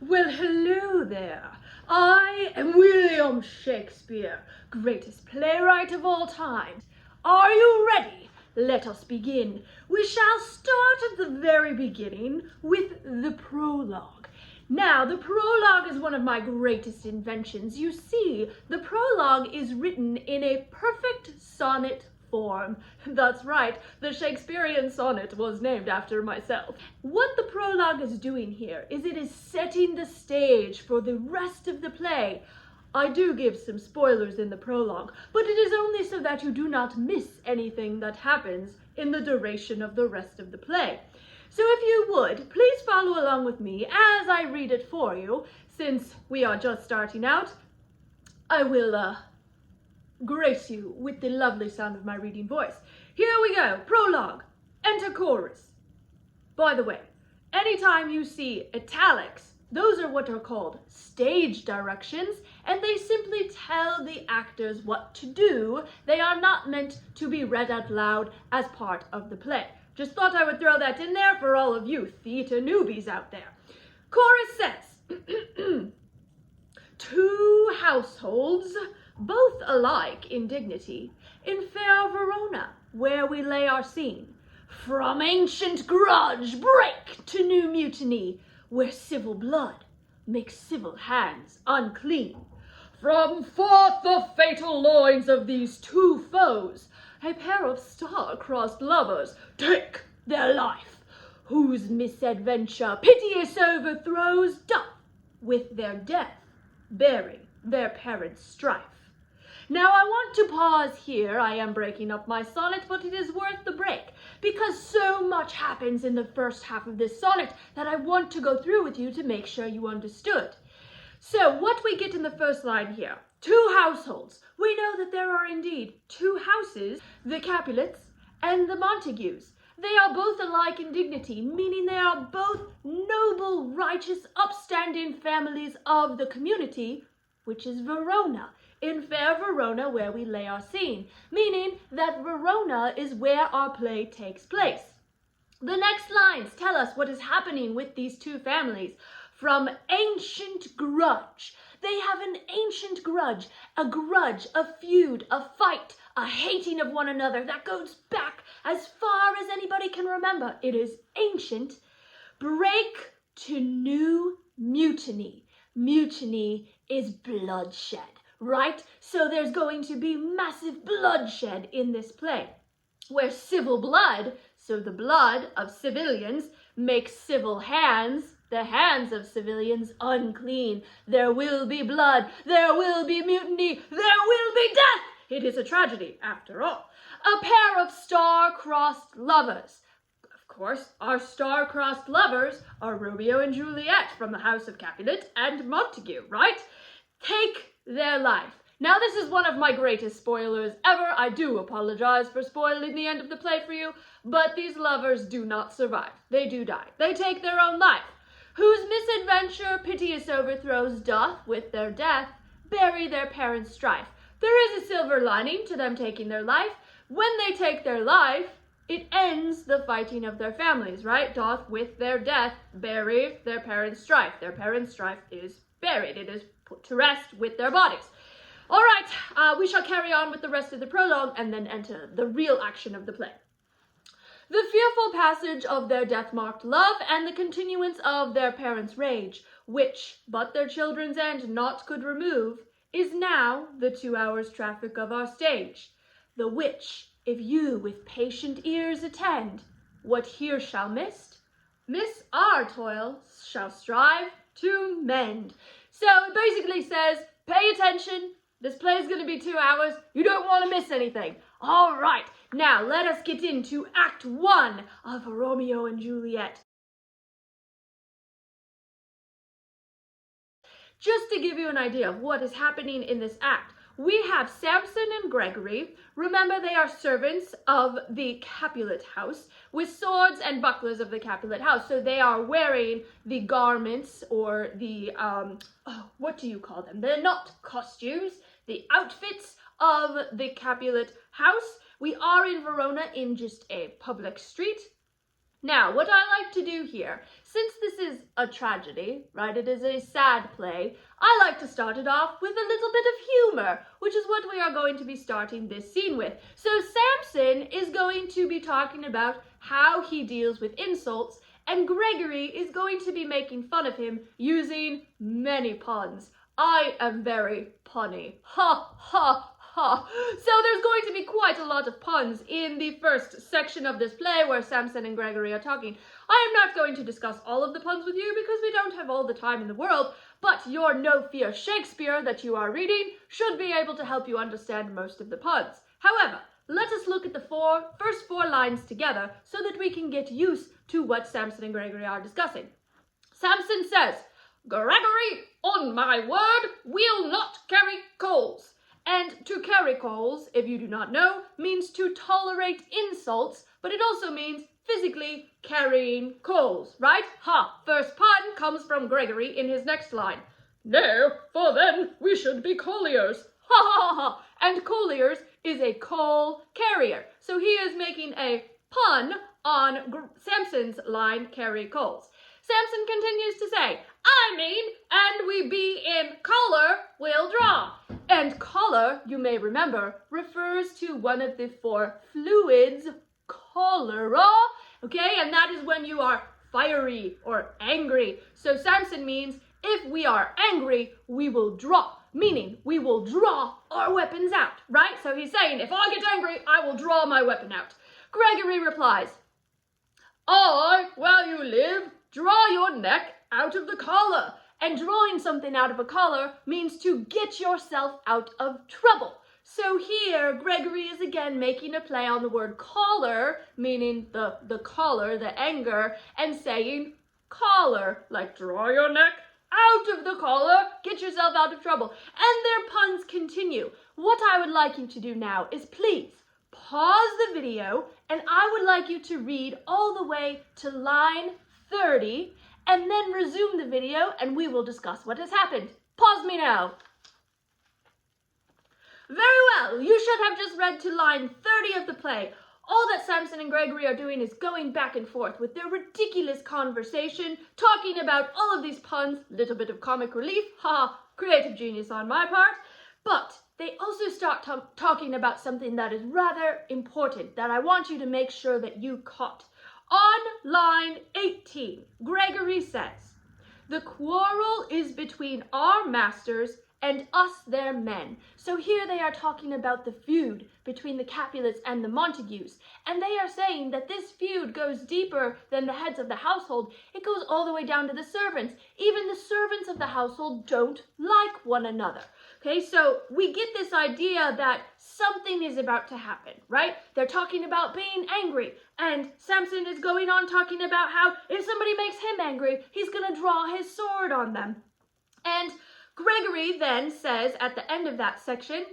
Well, hello there. I am William Shakespeare, greatest playwright of all time. Are you ready? Let us begin. We shall start at the very beginning with the prologue. Now, the prologue is one of my greatest inventions. You see, the prologue is written in a perfect sonnet form. That's right, the Shakespearean sonnet was named after myself. What the prologue is doing here is it is setting the stage for the rest of the play. I do give some spoilers in the prologue, but it is only so that you do not miss anything that happens in the duration of the rest of the play. So if you would, please follow along with me as I read it for you. Since we are just starting out, I will grace you with the lovely sound of my reading voice. Here we go. Prologue. Enter chorus. By the way, anytime you see italics, those are what are called stage directions, and they simply tell the actors what to do. They are not meant to be read out loud as part of the play. Just thought I would throw that in there for all of you theater newbies out there. Chorus says, two households, both alike in dignity, in fair Verona, where we lay our scene, from ancient grudge break to new mutiny, where civil blood makes civil hands unclean. From forth the fatal loins of these two foes, a pair of star-crossed lovers take their life, whose misadventure piteous overthrows doth with their death bury their parents' strife. Now I want to pause here. I am breaking up my sonnet, but it is worth the break, because so much happens in the first half of this sonnet that I want to go through with you to make sure you understood. So what we get in the first line here, two households. We know that there are indeed two houses, the Capulets and the Montagues. They are both alike in dignity, meaning they are both noble, righteous, upstanding families of the community, which is Verona, in fair Verona where we lay our scene, meaning that Verona is where our play takes place. The next lines tell us what is happening with these two families. From ancient grudge. They have an ancient grudge, a feud, a fight, a hating of one another that goes back as far as anybody can remember. It is ancient. Break to new mutiny. Mutiny is bloodshed, right? So there's going to be massive bloodshed in this play, where civil blood, so the blood of civilians, makes civil hands, the hands of civilians, unclean. There will be blood, there will be mutiny, there will be death. It is a tragedy, after all. A pair of star-crossed lovers. Of course, our star-crossed lovers are Romeo and Juliet from the house of Capulet and Montague, right? Take their life. Now, this is one of my greatest spoilers ever. I do apologize for spoiling the end of the play for you, but these lovers do not survive. They do die. They take their own life. Whose misadventure piteous overthrows doth, with their death, bury their parents' strife. There is a silver lining to them taking their life. When they take their life, it ends the fighting of their families, right? Doth, with their death, bury their parents' strife. Their parents' strife is buried. It is put to rest with their bodies. All right, we shall carry on with the rest of the prologue and then enter the real action of the play. The fearful passage of their death-marked love and the continuance of their parents' rage, which but their children's end naught could remove, is now the 2 hours' traffic of our stage, the which, if you with patient ears attend, what here shall miss our toil shall strive to mend. So it basically says, pay attention. This play is going to be 2 hours. You don't want to miss anything. All right, now let us get into Act I of Romeo and Juliet. Just to give you an idea of what is happening in this act, we have Samson and Gregory. Remember, they are servants of the Capulet house with swords and bucklers of the Capulet house. So they are wearing the garments or the, what do you call them? They're not costumes, the outfits of the Capulet house. We are in Verona in just a public street. Now, what I like to do here, since this is a tragedy, right, it is a sad play, I like to start it off with a little bit of humor, which is what we are going to be starting this scene with. So Samson is going to be talking about how he deals with insults, and Gregory is going to be making fun of him using many puns. I am very punny. Ha, ha, ha. So there's going to be quite a lot of puns in the first section of this play where Samson and Gregory are talking. I am not going to discuss all of the puns with you because we don't have all the time in the world, but your No Fear Shakespeare that you are reading should be able to help you understand most of the puns. However, let us look at the first four lines together so that we can get used to what Samson and Gregory are discussing. Samson says, "Gregory, on my word, will not carry coals." And to carry coals, if you do not know, means to tolerate insults, but it also means physically carrying coals, right? Ha! First pun comes from Gregory in his next line. "No, for then we should be colliers." Ha ha ha! And colliers is a coal carrier. So he is making a pun on Samson's line, carry coals. Samson continues to say, "I mean, and we be in collar, we'll draw." And collar, you may remember, refers to one of the four fluids, cholera, okay? And that is when you are fiery or angry. So Samson means if we are angry, we will draw, meaning we will draw our weapons out, right? So he's saying, if I get angry, I will draw my weapon out. Gregory replies, "I, while you live, draw your neck out of the collar." And drawing something out of a collar means to get yourself out of trouble. So here, Gregory is again making a play on the word collar, meaning the collar, the anger, and saying collar, like draw your neck out of the collar, get yourself out of trouble. And their puns continue. What I would like you to do now is please pause the video, and I would like you to read all the way to line 30, and then resume the video and we will discuss what has happened. Pause me now. Very well, you should have just read to line 30 of the play. All that Samson and Gregory are doing is going back and forth with their ridiculous conversation, talking about all of these puns, little bit of comic relief, creative genius on my part, but they also start talking about something that is rather important that I want you to make sure that you caught. On line 18, Gregory says, "The quarrel is between our masters and us their men." So here they are talking about the feud between the Capulets and the Montagues. And they are saying that this feud goes deeper than the heads of the household. It goes all the way down to the servants. Even the servants of the household don't like one another. Okay, so we get this idea that something is about to happen, right? They're talking about being angry. And Samson is going on talking about how if somebody makes him angry, he's going to draw his sword on them. And Gregory then says at the end of that section,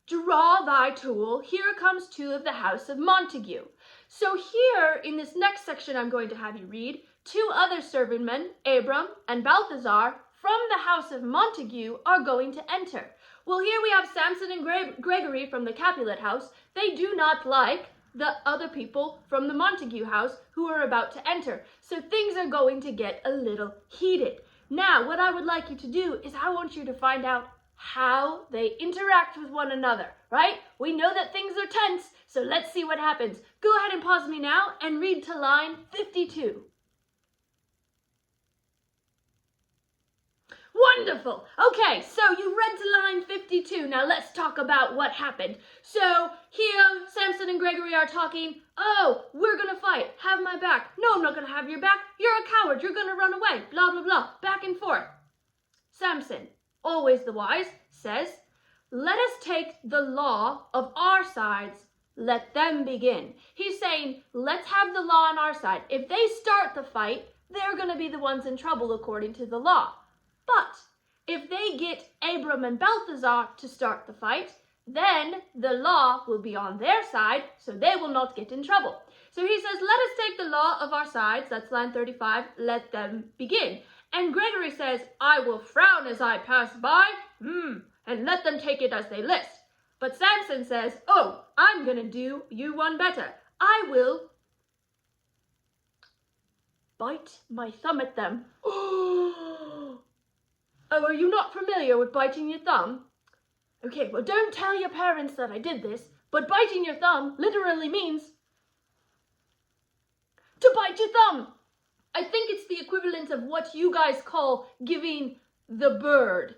"Draw thy tool, here comes two of the house of Montague." So here in this next section I'm going to have you read, two other servingmen, Abram and Balthazar, from the house of Montague are going to enter. Well, here we have Samson and Gregory from the Capulet house. They do not like the other people from the Montague house who are about to enter. So things are going to get a little heated. Now, what I would like you to do is I want you to find out how they interact with one another, right? We know that things are tense, so let's see what happens. Go ahead and pause me now and read to line 52. Wonderful. Okay, so you read to line 52. Now let's talk about what happened. So here, Samson and Gregory are talking. "Oh, we're going to fight. Have my back." "No, I'm not going to have your back. You're a coward. You're going to run away." Blah, blah, blah. Back and forth. Samson, always the wise, says, "Let us take the law of our sides. Let them begin." He's saying, let's have the law on our side. If they start the fight, they're going to be the ones in trouble according to the law. But if they get Abram and Balthazar to start the fight, then the law will be on their side, so they will not get in trouble. So he says, let us take the law of our sides, that's line 35, let them begin. And Gregory says, "I will frown as I pass by, and let them take it as they list." But Samson says, "Oh, I'm going to do you one better. I will bite my thumb at them. Oh, are you not familiar with biting your thumb? Okay, well, don't tell your parents that I did this, but biting your thumb literally means to bite your thumb. I think it's the equivalent of what you guys call giving the bird.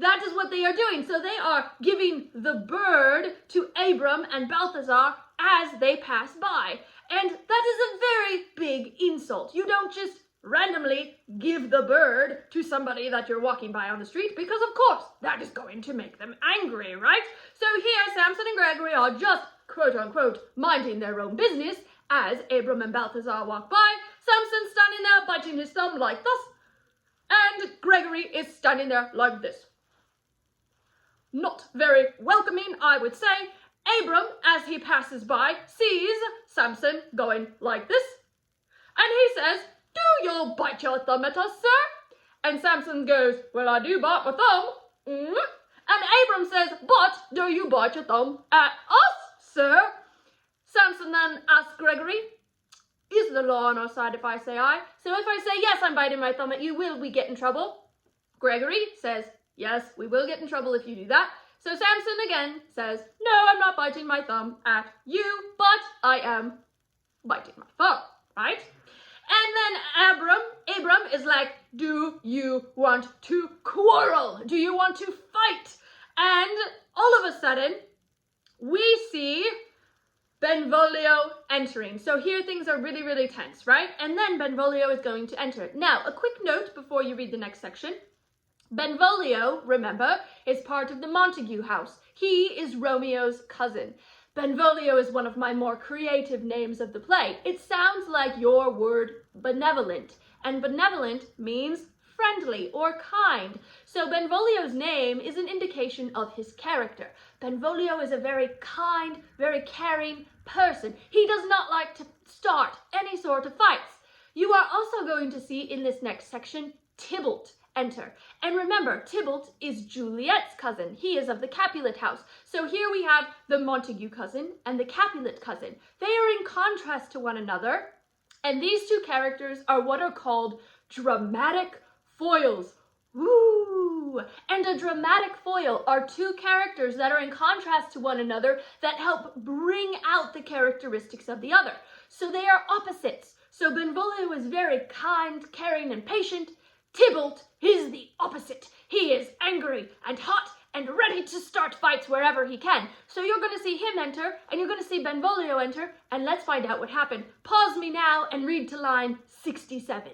That is what they are doing. So they are giving the bird to Abram and Balthazar as they pass by. And that is a very big insult. You don't just randomly give the bird to somebody that you're walking by on the street, because of course that is going to make them angry, right? So here Samson and Gregory are just, quote unquote, minding their own business as Abram and Balthazar walk by. Samson standing there biting his thumb like this, and Gregory is standing there like this. Not very welcoming, I would say. Abram, as he passes by, sees Samson going like this, and he says, "Do you bite your thumb at us, sir?" And Samson goes, "Well, I do bite my thumb." And Abram says, "But do you bite your thumb at us, sir?" Samson then asks Gregory, "Is the law on our side if I say aye? So if I say yes, I'm biting my thumb at you, will we get in trouble?" Gregory says, "Yes, we will get in trouble if you do that." So Samson again says, "No, I'm not biting my thumb at you, but I am biting my thumb," right? And then Abram is like, "Do you want to quarrel? Do you want to fight?" And all of a sudden, we see Benvolio entering. So here things are really, really tense, right? And then Benvolio is going to enter. Now, a quick note before you read the next section. Benvolio, remember, is part of the Montague house. He is Romeo's cousin. Benvolio is one of my more creative names of the play. It sounds like your word benevolent, and benevolent means friendly or kind. So Benvolio's name is an indication of his character. Benvolio is a very kind, very caring person. He does not like to start any sort of fights. You are also going to see in this next section Tybalt enter. And remember, Tybalt is Juliet's cousin. He is of the Capulet house. So here we have the Montague cousin and the Capulet cousin. They are in contrast to one another, and these two characters are what are called dramatic foils. Woo! And a dramatic foil are two characters that are in contrast to one another that help bring out the characteristics of the other. So they are opposites. So Benvolio is very kind, caring, and patient. Tybalt is the opposite. He is angry and hot and ready to start fights wherever he can. So you're going to see him enter, and you're going to see Benvolio enter, and let's find out what happened. Pause me now and read to line 67.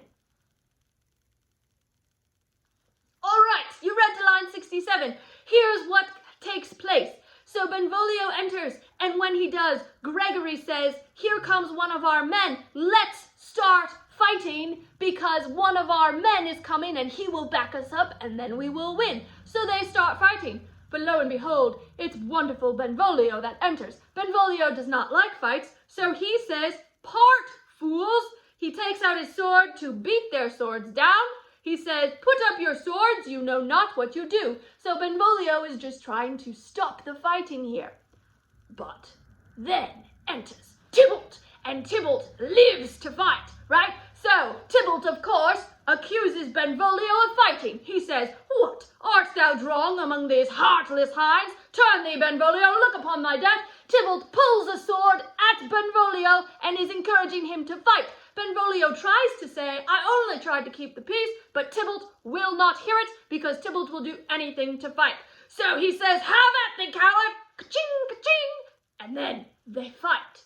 All right, you read to line 67. Here's what takes place. So Benvolio enters, and when he does, Gregory says, "Here comes one of our men. Let's start fighting, because one of our men is coming and he will back us up and then we will win." So they start fighting. But lo and behold, it's wonderful Benvolio that enters. Benvolio does not like fights, so he says, "Part, fools." He takes out his sword to beat their swords down. He says, "Put up your swords, you know not what you do." So Benvolio is just trying to stop the fighting here. But then enters Tybalt, and Tybalt lives to fight, right? So Tybalt, of course, accuses Benvolio of fighting. He says, "What, art thou wrong among these heartless hinds? Turn thee, Benvolio, look upon thy death." Tybalt pulls a sword at Benvolio and is encouraging him to fight. Benvolio tries to say, "I only tried to keep the peace," but Tybalt will not hear it because Tybalt will do anything to fight. So he says, "Have at thee, coward!" Ka-ching, ka-ching! And then they fight.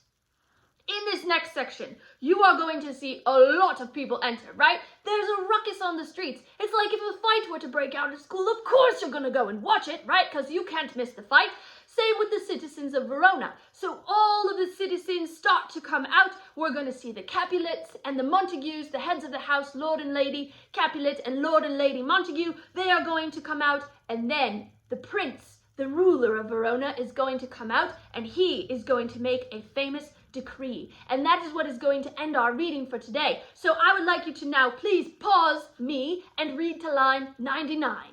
In this next section, you are going to see a lot of people enter, right? There's a ruckus on the streets. It's like if a fight were to break out at school, of course you're going to go and watch it, right? Because you can't miss the fight. Same with the citizens of Verona. So all of the citizens start to come out. We're going to see the Capulets and the Montagues, the heads of the house, Lord and Lady Capulet and Lord and Lady Montague. They are going to come out, and then the prince, the ruler of Verona, is going to come out, and he is going to make a famous decree. And that is what is going to end our reading for today. So I would like you to now please pause me and read to line 99.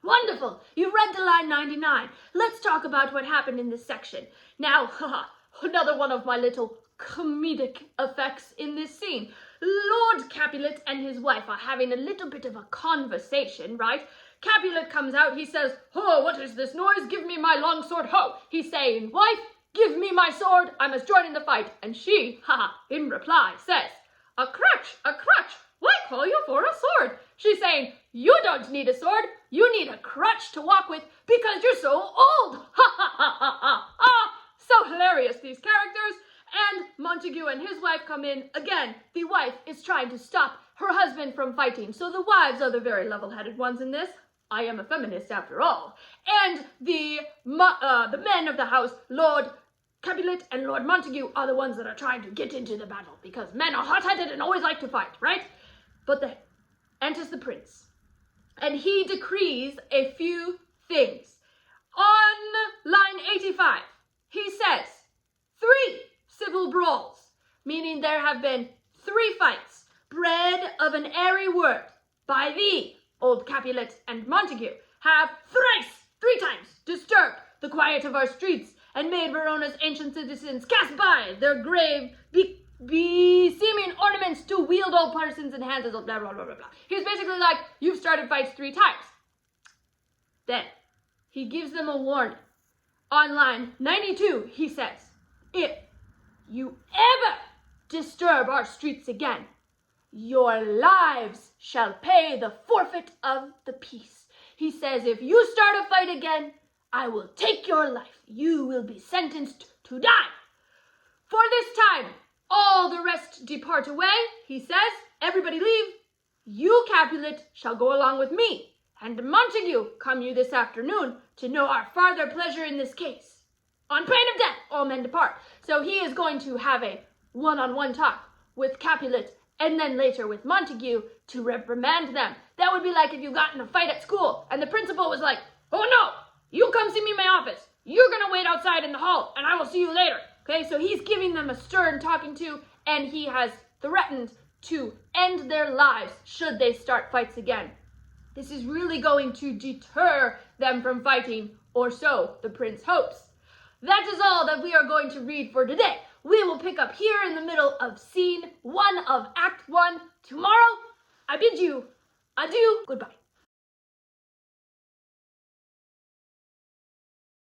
Wonderful! You've read to line 99. Let's talk about what happened in this section. Now, another one of my little comedic effects in this scene. Lord Capulet and his wife are having a little bit of a conversation, right? Capulet comes out, he says, "Oh, what is this noise? Give me my long sword, ho!" He's saying, "Wife, give me my sword, I must join in the fight." And she, in reply, says, a crutch, why call you for a sword?" She's saying, "You don't need a sword, you need a crutch to walk with because you're so old." So hilarious, these characters. And Montague and his wife come in. Again, the wife is trying to stop her husband from fighting. So the wives are the very level-headed ones in this. I am a feminist after all. And the men of the house, Lord Capulet and Lord Montague, are the ones that are trying to get into the battle because men are hot-headed and always like to fight, right? But then enters the prince, and he decrees a few things. On line 85, he says, 3 civil brawls, meaning there have been 3 fights, bred of an airy word, by thee, old Capulet and Montague, have thrice, 3 times, disturbed the quiet of our streets, and made Verona's ancient citizens cast by their grave beseeming ornaments to wield all persons and hands as blah, blah, blah, blah, blah. He's basically like, you've started fights 3 times. Then, he gives them a warning. On line 92, he says, if you ever disturb our streets again, your lives shall pay the forfeit of the peace. He says, if you start a fight again, I will take your life. You will be sentenced to die. For this time, all the rest depart away, he says. Everybody leave. You, Capulet, shall go along with me. And Montague, come you this afternoon to know our farther pleasure in this case. On pain of death, all men depart. So he is going to have a one-on-one talk with Capulet and then later with Montague to reprimand them. That would be like if you got in a fight at school and the principal was like, "Oh no, you come see me in my office. You're going to wait outside in the hall and I will see you later." Okay, so he's giving them a stern talking to, and he has threatened to end their lives should they start fights again. This is really going to deter them from fighting, or so the prince hopes. That is all that we are going to read for today. We will pick up here in the middle of scene 1 of Act 1 tomorrow. I bid you adieu, goodbye.